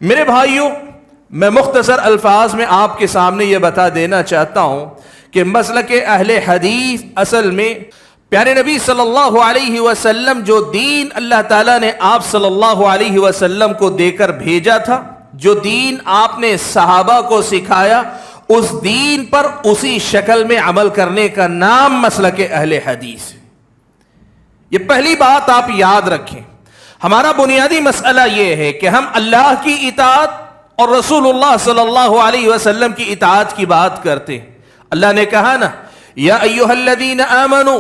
میرے بھائیوں، میں مختصر الفاظ میں آپ کے سامنے یہ بتا دینا چاہتا ہوں کہ مسلک اہل حدیث اصل میں پیارے نبی صلی اللہ علیہ وسلم جو دین اللہ تعالیٰ نے آپ صلی اللہ علیہ وسلم کو دے کر بھیجا تھا، جو دین آپ نے صحابہ کو سکھایا، اس دین پر اسی شکل میں عمل کرنے کا نام مسلک اہل حدیث ہے۔ یہ پہلی بات آپ یاد رکھیں۔ ہمارا بنیادی مسئلہ یہ ہے کہ ہم اللہ کی اطاعت اور رسول اللہ صلی اللہ علیہ وسلم کی اطاعت کی بات کرتے ہیں۔ اللہ نے کہا نا، یا ایھا الذین آمنوا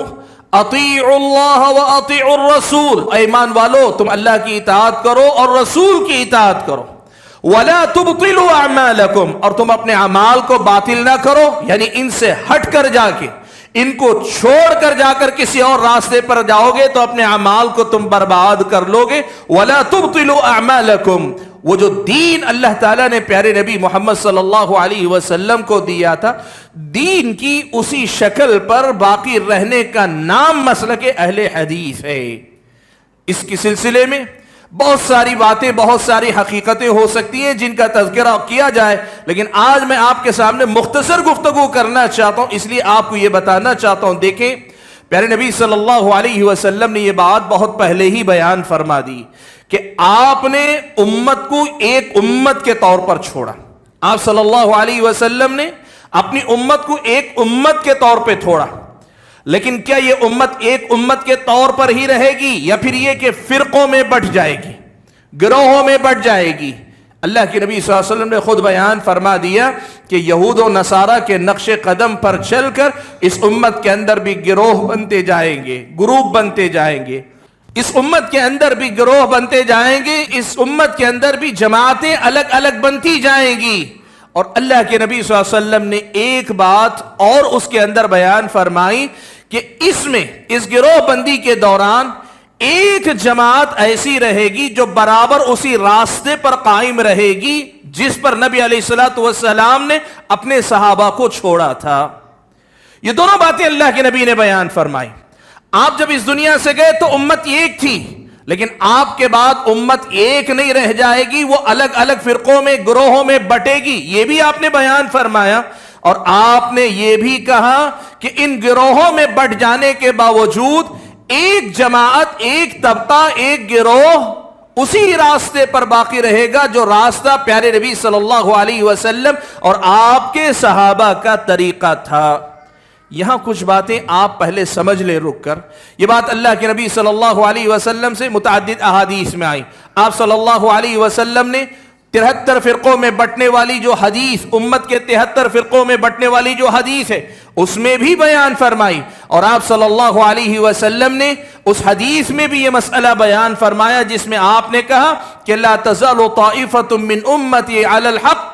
اطیعوا اللہ واطیعوا الرسول، اے ایمان والو تم اللہ کی اطاعت کرو اور رسول کی اطاعت کرو، ولا تبطلوا اعمالکم، اور تم اپنے اعمال کو باطل نہ کرو، یعنی ان سے ہٹ کر جا کے، ان کو چھوڑ کر جا کر کسی اور راستے پر جاؤ گے تو اپنے اعمال کو تم برباد کر لو گے۔ وَلَا تُبْطِلُوا أَعْمَالَكُمْ، وہ جو دین اللہ تعالیٰ نے پیارے نبی محمد صلی اللہ علیہ وسلم کو دیا تھا، دین کی اسی شکل پر باقی رہنے کا نام مسلک اہل حدیث ہے۔ اس کے سلسلے میں بہت ساری باتیں، بہت ساری حقیقتیں ہو سکتی ہیں جن کا تذکرہ کیا جائے، لیکن آج میں آپ کے سامنے مختصر گفتگو کرنا چاہتا ہوں، اس لیے آپ کو یہ بتانا چاہتا ہوں۔ دیکھیں، پیارے نبی صلی اللہ علیہ وسلم نے یہ بات بہت پہلے ہی بیان فرما دی کہ آپ نے امت کو ایک امت کے طور پر چھوڑا۔ آپ صلی اللہ علیہ وسلم نے اپنی امت کو ایک امت کے طور پہ چھوڑا، لیکن کیا یہ امت ایک امت کے طور پر ہی رہے گی، یا پھر یہ کہ فرقوں میں بٹ جائے گی، گروہوں میں بٹ جائے گی؟ اللہ کے نبی صلی اللہ علیہ وسلم نے خود بیان فرما دیا کہ یہود و نصارہ کے نقش قدم پر چل کر اس امت کے اندر بھی گروہ بنتے جائیں گے، گروپ بنتے جائیں گے، اس امت کے اندر بھی گروہ بنتے جائیں گے، اس امت کے اندر بھی جماعتیں الگ الگ بنتی جائیں گی۔ اور اللہ کے نبی صلی اللہ علیہ وسلم نے ایک بات اور اس کے اندر بیان فرمائی کہ اس میں، اس گروہ بندی کے دوران ایک جماعت ایسی رہے گی جو برابر اسی راستے پر قائم رہے گی جس پر نبی علیہ الصلوۃ والسلام نے اپنے صحابہ کو چھوڑا تھا۔ یہ دونوں باتیں اللہ کے نبی نے بیان فرمائی۔ آپ جب اس دنیا سے گئے تو امت ایک تھی، لیکن آپ کے بعد امت ایک نہیں رہ جائے گی، وہ الگ الگ فرقوں میں، گروہوں میں بٹے گی، یہ بھی آپ نے بیان فرمایا۔ اور آپ نے یہ بھی کہا کہ ان گروہوں میں بٹ جانے کے باوجود ایک جماعت، ایک طبقہ، ایک گروہ اسی راستے پر باقی رہے گا جو راستہ پیارے نبی صلی اللہ علیہ وسلم اور آپ کے صحابہ کا طریقہ تھا۔ یہاں کچھ باتیں آپ پہلے سمجھ لیں رک کر۔ یہ بات اللہ کے نبی صلی اللہ علیہ وسلم سے متعدد احادیث میں آئی۔ آپ صلی اللہ علیہ وسلم نے 73 فرقوں میں بٹنے والی جو حدیث، امت کے 73 فرقوں میں بٹنے والی جو حدیث ہے، اس میں بھی بیان فرمائی، اور آپ صلی اللہ علیہ وسلم نے اس حدیث میں بھی یہ مسئلہ بیان فرمایا جس میں آپ نے کہا کہ لا تزال طائفۃ من امتی علی الحق،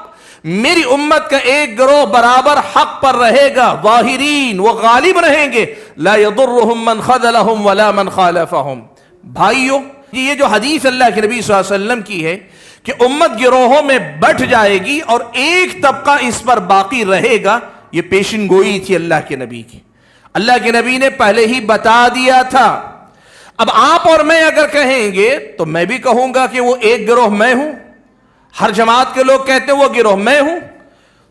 میری امت کا ایک گروہ برابر حق پر رہے گا، ظاہرین، وہ غالب رہیں گے، لا يضرهم من خذلهم ولا من خالفهم۔ بھائیوں، یہ جو حدیث اللہ کے نبی صلی اللہ علیہ وسلم کی ہے کہ امت گروہوں میں بٹ جائے گی اور ایک طبقہ اس پر باقی رہے گا، یہ پیشن گوئی تھی اللہ کے نبی کی۔ اللہ کے نبی نے پہلے ہی بتا دیا تھا۔ اب آپ اور میں اگر کہیں گے تو میں بھی کہوں گا کہ وہ ایک گروہ میں ہوں، ہر جماعت کے لوگ کہتے ہیں وہ گروہ میں ہوں،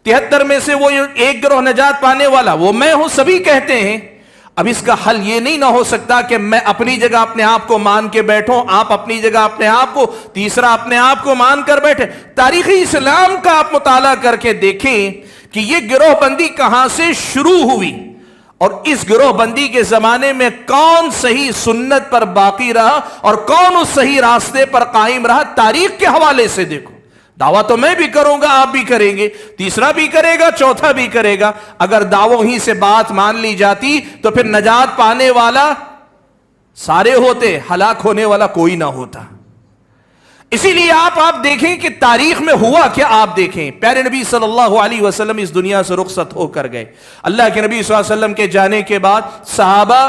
73 میں سے وہ ایک گروہ نجات پانے والا وہ میں ہوں، سبھی کہتے ہیں۔ اب اس کا حل یہ نہیں نہ ہو سکتا کہ میں اپنی جگہ اپنے آپ کو مان کے بیٹھوں، آپ اپنی جگہ اپنے آپ کو، تیسرا اپنے آپ کو مان کر بیٹھے۔ تاریخ اسلام کا آپ مطالعہ کر کے دیکھیں کہ یہ گروہ بندی کہاں سے شروع ہوئی، اور اس گروہ بندی کے زمانے میں کون صحیح سنت پر باقی رہا اور کون اس صحیح راستے پر قائم رہا۔ تاریخ کے حوالے سے دیکھو۔ دعویٰ تو میں بھی کروں گا، آپ بھی کریں گے، تیسرا بھی کرے گا، چوتھا بھی کرے گا۔ اگر دعووں ہی سے بات مان لی جاتی تو پھر نجات پانے والا سارے ہوتے، ہلاک ہونے والا کوئی نہ ہوتا۔ اسی لیے آپ دیکھیں کہ تاریخ میں ہوا کیا۔ آپ دیکھیں، پیارے نبی صلی اللہ علیہ وسلم اس دنیا سے رخصت ہو کر گئے۔ اللہ کے نبی صلی اللہ علیہ وسلم کے جانے کے بعد صحابہ،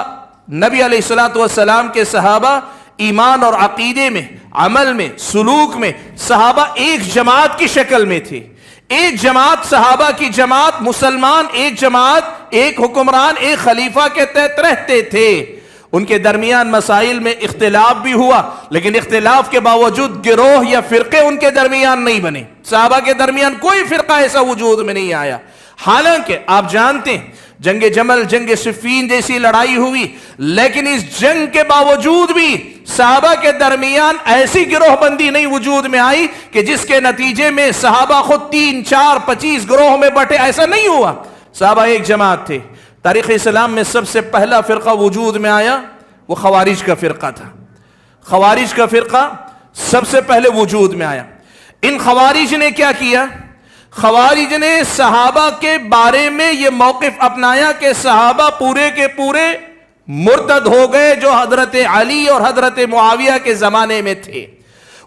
نبی علیہ الصلوۃ والسلام کے صحابہ، ایمان اور عقیدے میں، عمل میں، سلوک میں، صحابہ ایک جماعت کی شکل میں تھے۔ ایک جماعت، صحابہ کی جماعت، مسلمان ایک جماعت، ایک حکمران، ایک خلیفہ کے تحت رہتے تھے۔ ان کے درمیان مسائل میں اختلاف بھی ہوا، لیکن اختلاف کے باوجود گروہ یا فرقے ان کے درمیان نہیں بنے۔ صحابہ کے درمیان کوئی فرقہ ایسا وجود میں نہیں آیا۔ حالانکہ آپ جانتے ہیں جنگ جمل، جنگ صفین جیسی لڑائی ہوئی، لیکن اس جنگ کے باوجود بھی صحابہ کے درمیان ایسی گروہ بندی نہیں وجود میں آئی کہ جس کے نتیجے میں صحابہ خود 3، 4، 25 گروہ میں بٹے، ایسا نہیں ہوا۔ صحابہ ایک جماعت تھے۔ تاریخ اسلام میں سب سے پہلا فرقہ وجود میں آیا وہ خوارج کا فرقہ تھا۔ خوارج کا فرقہ سب سے پہلے وجود میں آیا۔ ان خوارج نے کیا کیا؟ خوارج نے صحابہ کے بارے میں یہ موقف اپنایا کہ صحابہ پورے کے پورے مرتد ہو گئے جو حضرت علی اور حضرت معاویہ کے زمانے میں تھے۔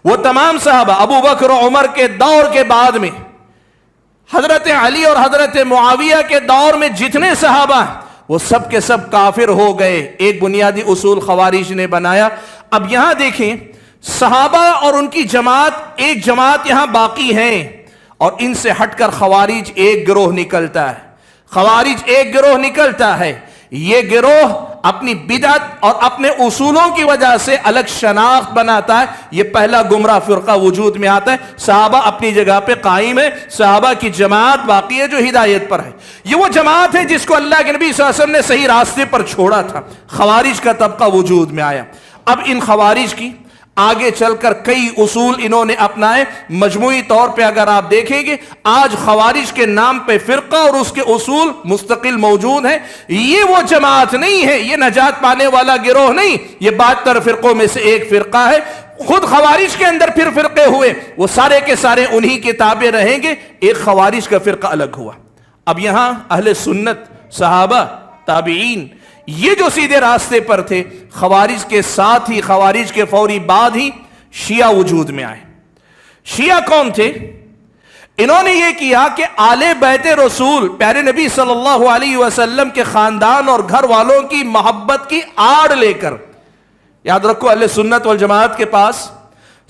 وہ تمام صحابہ ابو بکر و عمر کے دور کے بعد میں، حضرت علی اور حضرت معاویہ کے دور میں جتنے صحابہ وہ سب کے سب کافر ہو گئے۔ ایک بنیادی اصول خوارج نے بنایا۔ اب یہاں دیکھیں، صحابہ اور ان کی جماعت، ایک جماعت یہاں باقی ہیں، اور ان سے ہٹ کر خوارج ایک گروہ نکلتا ہے۔ خوارج ایک گروہ نکلتا ہے۔ یہ گروہ اپنی بدعت اور اپنے اصولوں کی وجہ سے الگ شناخت بناتا ہے۔ یہ پہلا گمراہ فرقہ وجود میں آتا ہے۔ صحابہ اپنی جگہ پہ قائم ہے، صحابہ کی جماعت باقی ہے جو ہدایت پر ہے۔ یہ وہ جماعت ہے جس کو اللہ کے نبی صلی اللہ علیہ وسلم نے صحیح راستے پر چھوڑا تھا۔ خوارج کا طبقہ وجود میں آیا۔ اب ان خوارج کی آگے چل کر کئی اصول انہوں نے اپنائے۔ مجموعی طور پہ اگر آپ دیکھیں گے، آج خوارج کے نام پہ فرقہ اور اس کے اصول مستقل موجود ہیں۔ یہ وہ جماعت نہیں ہے، یہ نجات پانے والا گروہ نہیں، یہ 72 فرقوں میں سے ایک فرقہ ہے۔ خود خوارج کے اندر پھر فرقے ہوئے، وہ سارے کے سارے انہی کے تابع رہیں گے۔ ایک خوارج کا فرقہ الگ ہوا۔ اب یہاں اہل سنت، صحابہ، تابعین، یہ جو سیدھے راستے پر تھے، خوارج کے ساتھ ہی، خوارج کے فوری بعد ہی شیعہ وجود میں آئے۔ شیعہ کون تھے؟ انہوں نے یہ کیا کہ آل بیت رسول، پیارے نبی صلی اللہ علیہ وسلم کے خاندان اور گھر والوں کی محبت کی آڑ لے کر، یاد رکھو اہل سنت والجماعت کے پاس،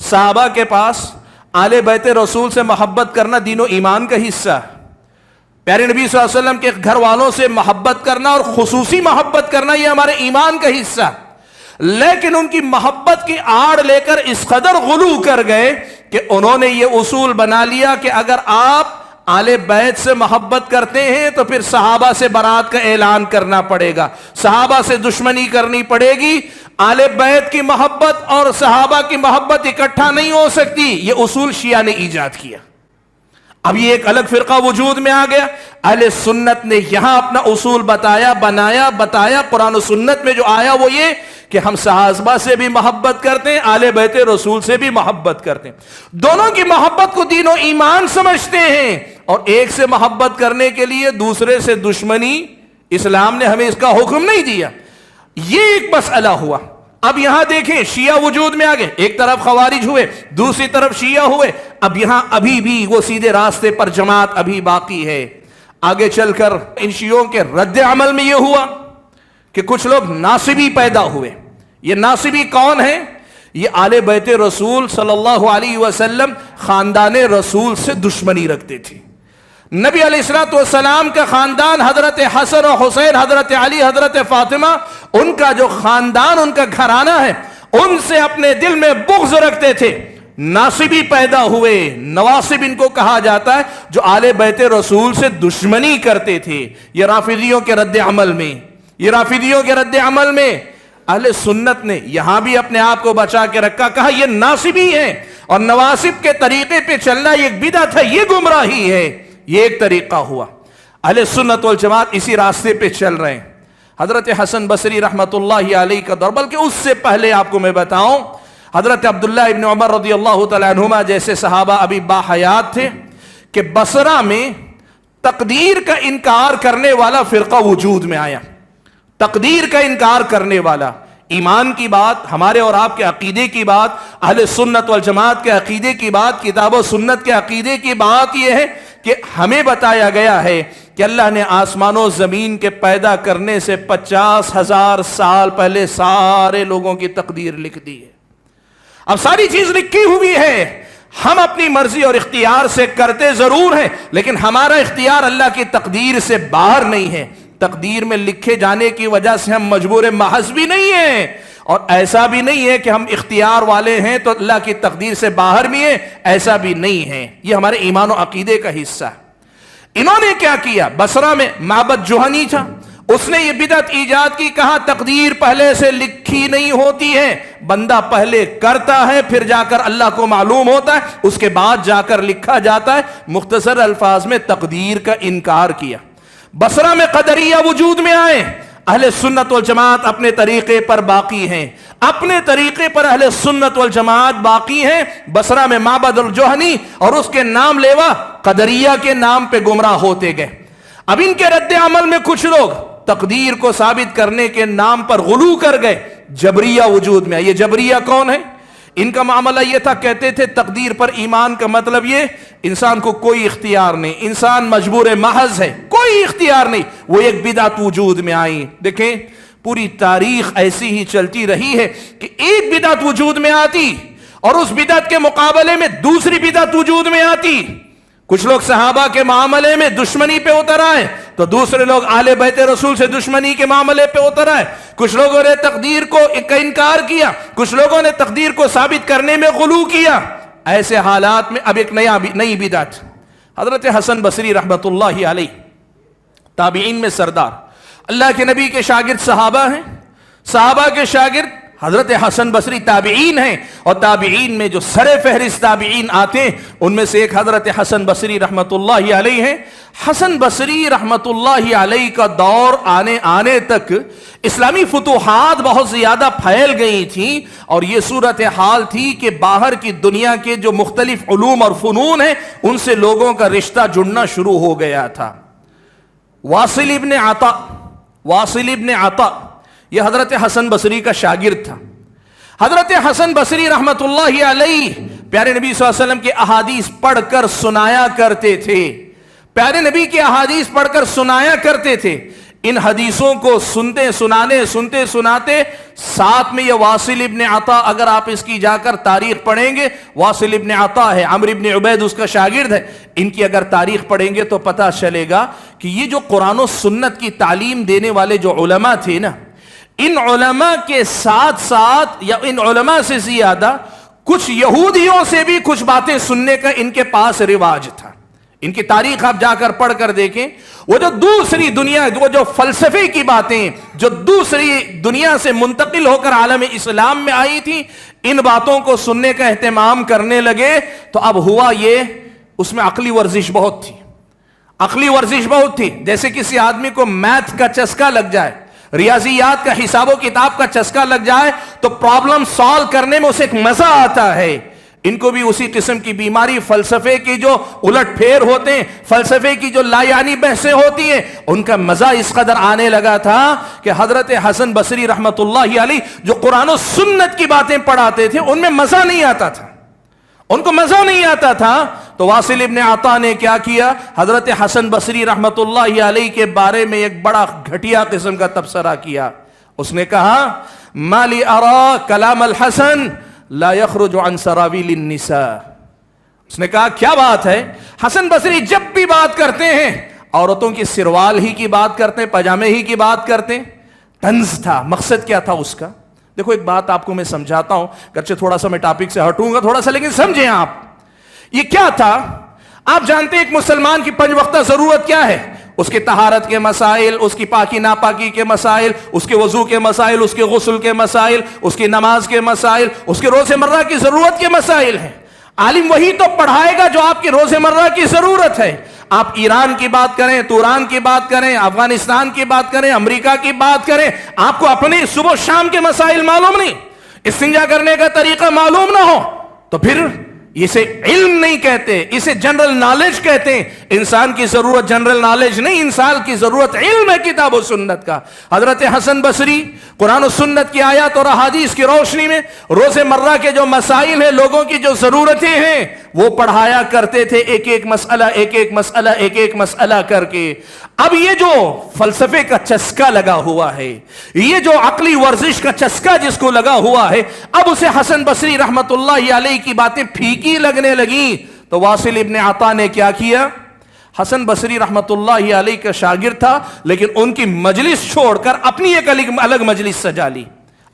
صحابہ کے پاس آل بیت رسول سے محبت کرنا دین و ایمان کا حصہ ہے۔ پیارے نبی صلی اللہ علیہ وسلم کے گھر والوں سے محبت کرنا اور خصوصی محبت کرنا یہ ہمارے ایمان کا حصہ ہے۔ لیکن ان کی محبت کی آڑ لے کر اس قدر غلو کر گئے کہ انہوں نے یہ اصول بنا لیا کہ اگر آپ آل بیت سے محبت کرتے ہیں تو پھر صحابہ سے برات کا اعلان کرنا پڑے گا، صحابہ سے دشمنی کرنی پڑے گی۔ آل بیت کی محبت اور صحابہ کی محبت اکٹھا نہیں ہو سکتی۔ یہ اصول شیعہ نے ایجاد کیا۔ اب یہ ایک الگ فرقہ وجود میں آ گیا۔ اہل سنت نے یہاں اپنا اصول بتایا۔ قرآن و سنت میں جو آیا وہ یہ کہ ہم صحابہ سے بھی محبت کرتے ہیں، آل بیت رسول سے بھی محبت کرتے ہیں۔ دونوں کی محبت کو دین و ایمان سمجھتے ہیں، اور ایک سے محبت کرنے کے لیے دوسرے سے دشمنی اسلام نے ہمیں اس کا حکم نہیں دیا۔ یہ ایک مسئلہ ہوا۔ اب یہاں دیکھیں، شیعہ وجود میں آگے، ایک طرف خوارج ہوئے، دوسری طرف شیعہ ہوئے۔ اب یہاں ابھی بھی وہ سیدھے راستے پر جماعت ابھی باقی ہے۔ آگے چل کر ان شیعوں کے رد عمل میں یہ ہوا کہ کچھ لوگ ناصبی پیدا ہوئے۔ یہ ناصبی کون ہیں؟ یہ آل بیت رسول صلی اللہ علیہ وسلم، خاندان رسول سے دشمنی رکھتے تھے۔ نبی علیہ الصلوۃ والسلام کا خاندان، حضرت حسن و حسین، حضرت علی، حضرت فاطمہ، ان کا جو خاندان، ان کا گھرانہ ہے، ان سے اپنے دل میں بغض رکھتے تھے۔ ناصبی پیدا ہوئے، نواصب ان کو کہا جاتا ہے، جو آل بیت رسول سے دشمنی کرتے تھے۔ یہ رافضیوں کے رد عمل میں اہل سنت نے یہاں بھی اپنے آپ کو بچا کے رکھا، کہا یہ ناصبی ہیں، اور نواصب کے طریقے پہ چلنا یہ ایک بدعت ہے، یہ گمراہی ہے۔ یہ ایک طریقہ ہوا۔ اہل سنت والجماعت اسی راستے پہ چل رہے ہیں۔ حضرت حسن بصری رحمت اللہ علیہ کا دور، بلکہ اس سے پہلے آپ کو میں بتاؤں، حضرت عبداللہ ابن عمر رضی اللہ تعالیٰ عنہما جیسے صحابہ ابھی باحیات تھے کہ بصرہ میں تقدیر کا انکار کرنے والا فرقہ وجود میں آیا۔ تقدیر کا انکار کرنے والا، ایمان کی بات، ہمارے اور آپ کے عقیدے کی بات، اہل سنت والجماعت کے عقیدے کی بات، کتاب و سنت کے عقیدے کی بات یہ ہے کہ ہمیں بتایا گیا ہے کہ اللہ نے آسمان و زمین کے پیدا کرنے سے 50,000 سال پہلے سارے لوگوں کی تقدیر لکھ دی ہے۔ اب ساری چیز لکھی ہوئی ہے، ہم اپنی مرضی اور اختیار سے کرتے ضرور ہیں، لیکن ہمارا اختیار اللہ کی تقدیر سے باہر نہیں ہے۔ تقدیر میں لکھے جانے کی وجہ سے ہم مجبور محض بھی نہیں ہیں، اور ایسا بھی نہیں ہے کہ ہم اختیار والے ہیں تو اللہ کی تقدیر سے باہر بھی ہیں، ایسا بھی نہیں ہے. یہ ہمارے ایمان و عقیدے کا حصہ ہے. انہوں نے کیا کیا؟ بصرہ میں معبد جوہنی تھا، اس نے یہ بدعت ایجاد کی. کہا تقدیر پہلے سے لکھی نہیں ہوتی ہے، بندہ پہلے کرتا ہے پھر جا کر اللہ کو معلوم ہوتا ہے، اس کے بعد جا کر لکھا جاتا ہے. مختصر الفاظ میں تقدیر کا انکار کیا. بصرہ میں قدریہ وجود میں آئے. اہل سنت والجماعت اپنے طریقے پر باقی ہیں، اپنے طریقے پر اہل سنت والجماعت باقی ہیں. بصرہ میں معبد الجوہنی اور اس کے نام لیوا قدریہ کے نام پہ گمراہ ہوتے گئے. اب ان کے رد عمل میں کچھ لوگ تقدیر کو ثابت کرنے کے نام پر غلو کر گئے. جبریہ وجود میں. یہ جبریہ کون ہے؟ ان کا معاملہ یہ تھا، کہتے تھے تقدیر پر ایمان کا مطلب یہ انسان کو کوئی اختیار نہیں، انسان مجبور محض ہے، کوئی اختیار نہیں. وہ ایک بدعت وجود میں آئی. دیکھیں پوری تاریخ ایسی ہی چلتی رہی ہے کہ ایک بدعت وجود میں آتی اور اس بدعت کے مقابلے میں دوسری بدعت وجود میں آتی. کچھ لوگ صحابہ کے معاملے میں دشمنی پہ اتر آئے تو دوسرے لوگ اہل بیت رسول سے دشمنی کے معاملے پہ اتر آئے. کچھ لوگوں نے تقدیر کو انکار کیا، کچھ لوگوں نے تقدیر کو ثابت کرنے میں غلو کیا. ایسے حالات میں اب ایک نئی بدعت. حضرت حسن بصری رحمت اللہ علیہ تابعین میں سردار، اللہ کے نبی کے شاگرد صحابہ ہیں. صحابہ کے شاگرد حضرت حسن بصری تابعین ہیں، اور تابعین میں جو سر فہرست تابعین آتے ہیں ان میں سے ایک حضرت حسن بصری رحمت اللہ علیہ ہیں. حسن بصری رحمت اللہ علیہ کا دور آنے تک اسلامی فتوحات بہت زیادہ پھیل گئی تھیں، اور یہ صورتحال تھی کہ باہر کی دنیا کے جو مختلف علوم اور فنون ہیں ان سے لوگوں کا رشتہ جڑنا شروع ہو گیا تھا. واصل ابن عطا یہ حضرت حسن بصری کا شاگرد تھا. حضرت حسن بصری رحمت اللہ علیہ پیارے نبی صلی اللہ علیہ وسلم کے احادیث پڑھ کر سنایا کرتے تھے. پیارے نبی کی احادیث پڑھ کر سنایا کرتے تھے. ان حدیثوں کو سنتے سناتے ساتھ میں یہ واصل ابن عطا، اگر آپ اس کی جا کر تاریخ پڑھیں گے، واصل ابن عطا ہے، عمرو ابن عبید اس کا شاگرد ہے. ان کی اگر تاریخ پڑھیں گے تو پتہ چلے گا کہ یہ جو قرآن و سنت کی تعلیم دینے والے جو علماء تھے نا، ان علماء کے ساتھ ساتھ یا ان علماء سے زیادہ کچھ یہودیوں سے بھی کچھ باتیں سننے کا ان کے پاس رواج تھا. ان کی تاریخ آپ جا کر پڑھ کر دیکھیں. وہ جو دوسری دنیا، وہ جو فلسفے کی باتیں جو دوسری دنیا سے منتقل ہو کر عالم اسلام میں آئی تھی، ان باتوں کو سننے کا اہتمام کرنے لگے. تو اب ہوا یہ، اس میں عقلی ورزش بہت تھی. جیسے کسی آدمی کو میتھ کا چسکا لگ جائے، ریاضیات کا، حساب و کتاب کا چسکا لگ جائے تو پرابلم سالو کرنے میں اسے ایک مزہ آتا ہے. ان کو بھی اسی قسم کی بیماری، فلسفے کی جو الٹ پھیر ہوتے ہیں، فلسفے کی جو لا یعنی بحثیں ہوتی ہیں، ان کا مزہ اس قدر آنے لگا تھا کہ حضرت حسن بصری رحمت اللہ علیہ جو قرآن و سنت کی باتیں پڑھاتے تھے ان میں مزہ نہیں آتا تھا، ان کو مزہ نہیں آتا تھا. تو واصل ابن عطا نے کیا کیا؟ حضرت حسن بصری رحمت اللہ علیہ کے بارے میں ایک بڑا گھٹیا قسم کا تبصرہ کیا. اس نے کہا ما لی ارا کلام الحسن لا یخرج عن سراویل النساء. اس نے کہا کیا بات ہے، حسن بصری جب بھی بات کرتے ہیں عورتوں کی سروال ہی کی بات کرتے ہیں، پاجامے ہی کی بات کرتے ہیں. طنز تھا. مقصد کیا تھا اس کا؟ دیکھو ایک بات آپ کو میں سمجھاتا ہوں، گرچہ تھوڑا سا میں ٹاپک سے ہٹوں گا تھوڑا سا، لیکن سمجھیں آپ. یہ کیا تھا؟ آپ جانتے ہیں ایک مسلمان کی 5 وقتہ ضرورت کیا ہے؟ اس کی طہارت کے مسائل، اس کی پاکی ناپاکی کے مسائل، اس کے وضو کے مسائل، اس کے غسل کے مسائل، اس کی نماز کے مسائل، اس کے روز مرہ کی ضرورت کے مسائل ہیں. عالم وہی تو پڑھائے گا جو آپ کی روز مرہ کی ضرورت ہے. آپ ایران کی بات کریں، توران کی بات کریں، افغانستان کی بات کریں، امریکہ کی بات کریں، آپ کو اپنے صبح شام کے مسائل معلوم نہیں، استنجا کرنے کا طریقہ معلوم نہ ہو، تو پھر اسے علم نہیں کہتے، اسے جنرل نالج کہتے ہیں. انسان کی ضرورت جنرل نالج نہیں، انسان کی ضرورت علم ہے کتاب و سنت کا. حضرت حسن بصری قرآن و سنت کی آیات اور احادیث کی روشنی میں روز مرہ کے جو مسائل ہیں، لوگوں کی جو ضرورتیں ہیں، وہ پڑھایا کرتے تھے، ایک ایک مسئلہ کر کے. اب یہ جو فلسفے کا چسکا لگا ہوا ہے، یہ جو عقلی ورزش کا چسکا جس کو لگا ہوا ہے، اب اسے حسن بصری رحمت اللہ علیہ کی باتیں پھیکی لگنے لگیں. تو واصل ابن عطا نے کیا کیا؟ حسن بصری رحمت اللہ علیہ کا شاگرد تھا، لیکن ان کی مجلس چھوڑ کر اپنی ایک الگ مجلس سجا لی،